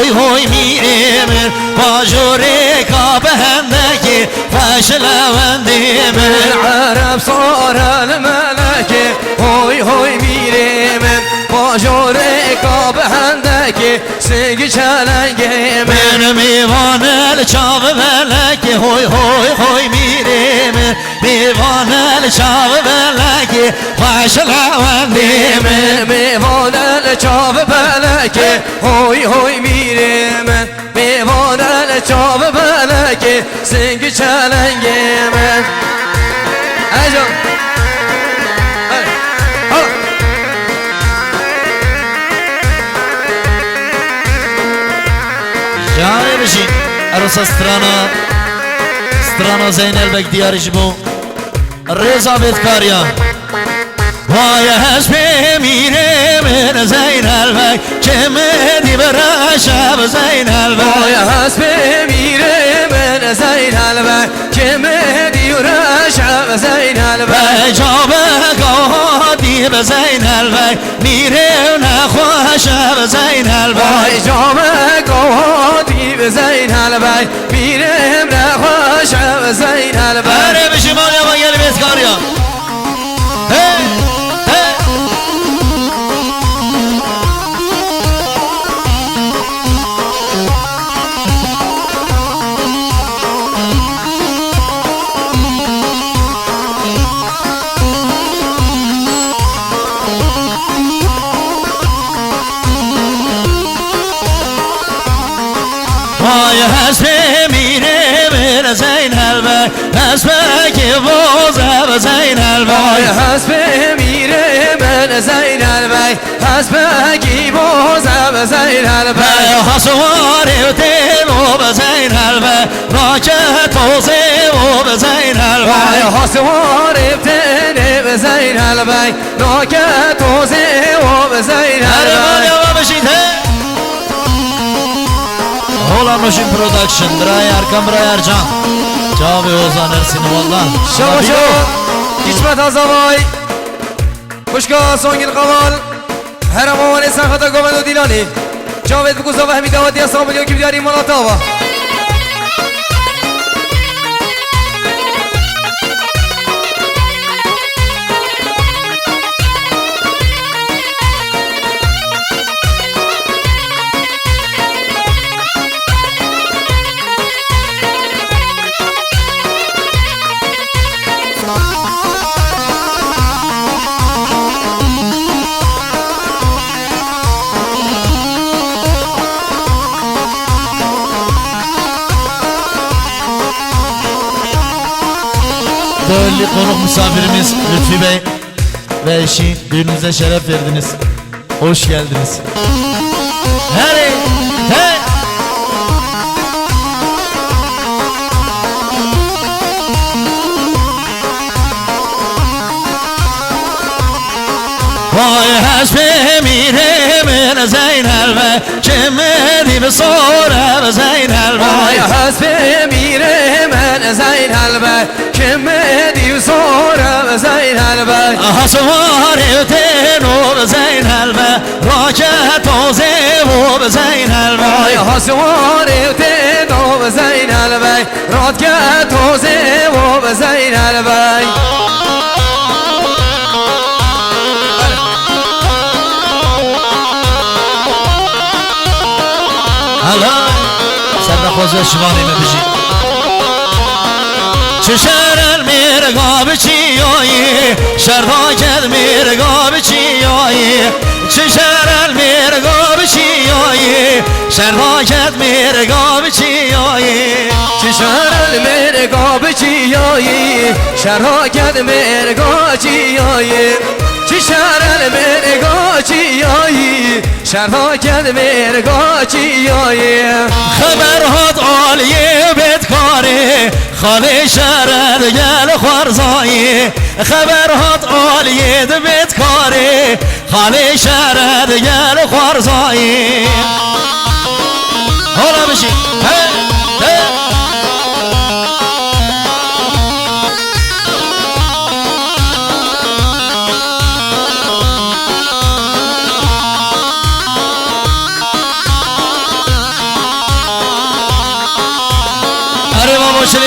هوی میریم باجور کاب هندکی فشلوندیم العرب صار الملكي هوي هوي میریم باجور کاب هندکی سنگ چلنگیم من میوان الچاو بلکی هوی هوی هوی میریم میوان الچاو بلکی فشلوندیم میوان الچاو بلکی هوی هوی میریم میوان الچاو بلکی سنگ چلنگیم ایجا جاره بشین عروس استرانا زینل بک دیارش بو رضا بیتکاریا وای حسب میره من زینل بک که مدی برا شب زینل بک وای حسب میره من زینل بک که مدی برا شب زینل بک جاب قادی به زینل بک میره نخواش به زینل بک وای جاب قادی به زینل بک میره نخواش به زینل بک اره بشی مالیا و گل بیتکاریا وای حسب میره من زینل بک حسب که بازه به زینل وای بک حسب میره من زینل بک حسب کی بازه به زینل بک حسوار دل و به زینل بک راکت توزه و به زینل وای بک حسوار ابتنه به زینل بک راکت توزه و به زینل بک Olan Noşin Production برای ارکم برای ارجان جواب اوزان ارسین والله شما شو کشمت آزاوای خوشگاه سونگین قوال هرموان سنخطا گومد و دیلانی جاوید بگوزا و همی دواتی اصلا ملیون که بیداری مناطاوا Değerli konuk misafirimiz Lütfi Bey ve eşi düğünümüze şeref verdiniz. Hoş geldiniz. Hey, hey. Vay hasbe mire men zeynel ve kemedi be sonra be zeynel وای ve حسب میره من زینل بک که مدی زوره به زینل بک hasvar evteno be zeynel ve raket oze o be zeynel وای ve حسوار ابتنه به زینل بک راکت توزه و به زینل بک Allah سرخوزه شوانی مبیجی چشرل میرگا بچیایی شرخاکت میرگا بچیایی چشرل میرگا بچیایی شرخاکت میرگا بچیایی چشرل مرگا بچیایی شراکت مرگا چیایی چشرل مرگا چیایی شراکت مرگا چیایی خبر هات عالیه بدکاری خالی شرد گل خورزایی خبر هات عالیه بدکاری خالی شرد گل خورزایی حالا بشی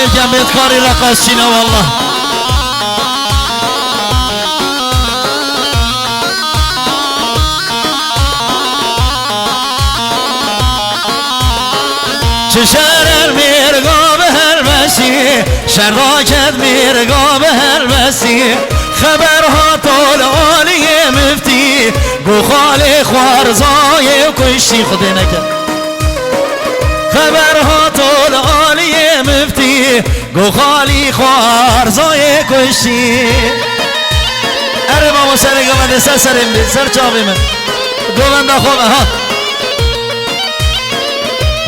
يركن بيتكاري رقصينا والله شهر الميرقا بهالمسي شراكت ميرقا بهالمسي خبرها طول عالي مفتي قو خالي خوارزاي وكشي خدنك خبرها طول عالي مفتي قو خالي خوارزاي كشي ارما مسالي قمد سرم بي سر چابي من قومن دا خوبه ها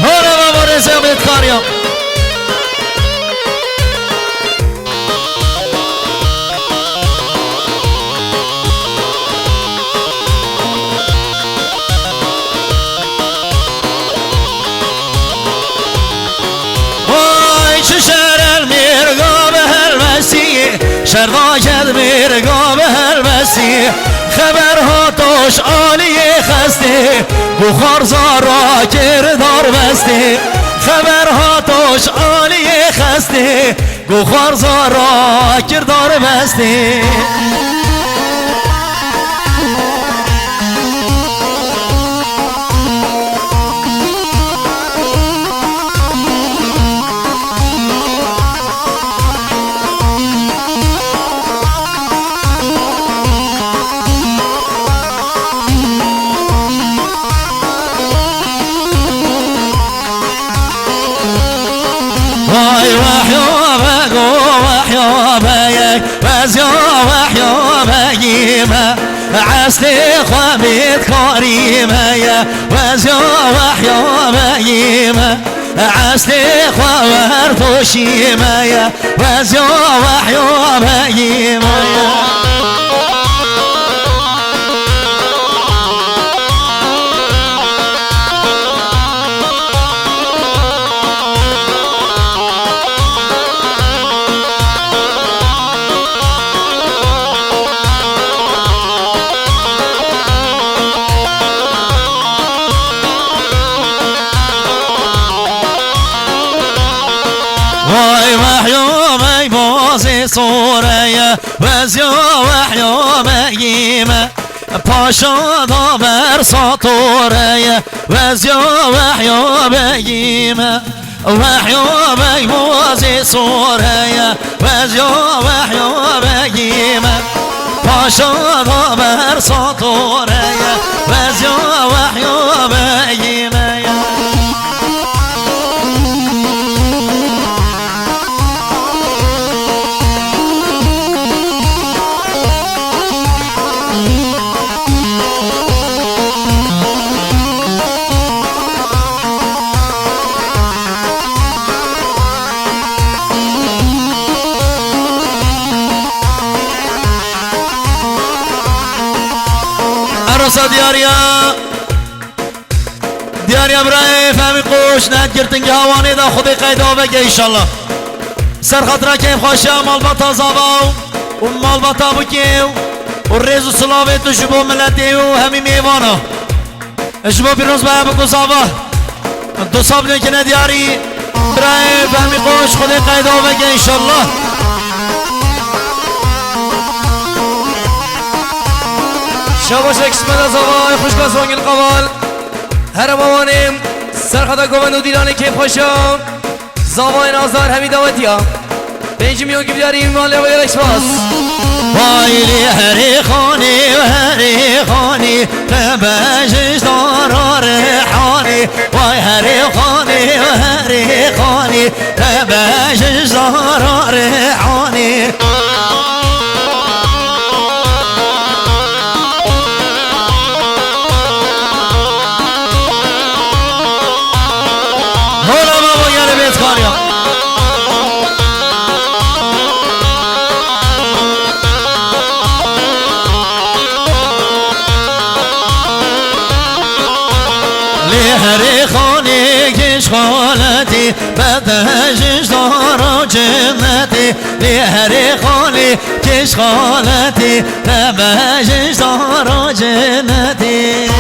هورا بابا رزا بیتکاریا وای چه شهر المیرگا به هلمسی شرداکت میرگا به هلمسی خبرها توش عالی خسته بخار زارا کردار بسته خبرها توش عالی خسته بخار زارا کردار بسته عسلي خبيت كريمة يا وزيا وحيا بيمة عسلي خوار توشيمة يا وزيا وحيا بيمة وای وحیومه بازی سوره وزیا وحیومه گیمه پاشا دابر ساتوره وزیا وحیومه گیمه وحیومه بازی سوره وزیا وحیومه گیمه پاشا دابر ساتوره وزیا وحیومه گیمه عروسا دیاریا برای فهمی قوش ندگرتن که هوانی دا خودی قیدا بگه ایشالله سر خاطره که خوشه مالباتا زاباو و مالباتا بکیو و ریز و سلاوی تو شبو ملتی و همی میوانا شبو پیروز باید بکو زابا دو صاب نکنه دیاری برای فهمی قوش خودی قیدا بگه ایشالله شاباش اکسمت از آقای خوشگاه سوانگل قوال هر مامانیم سرخدا گوان و دیلانه که خوشم زاوای نازار همی داوتی ها بینجی میون که بیداریم مالی و یرکس باس وایلی هری خانی و هری خانی تبجش دارا ریحانی وای هری خانی و هری خانی تبجش دارا ریحانی هری خانی کش خالتی بدهشش دارا جنتی هری خانی کش خالتی بدهشش دارا جنتی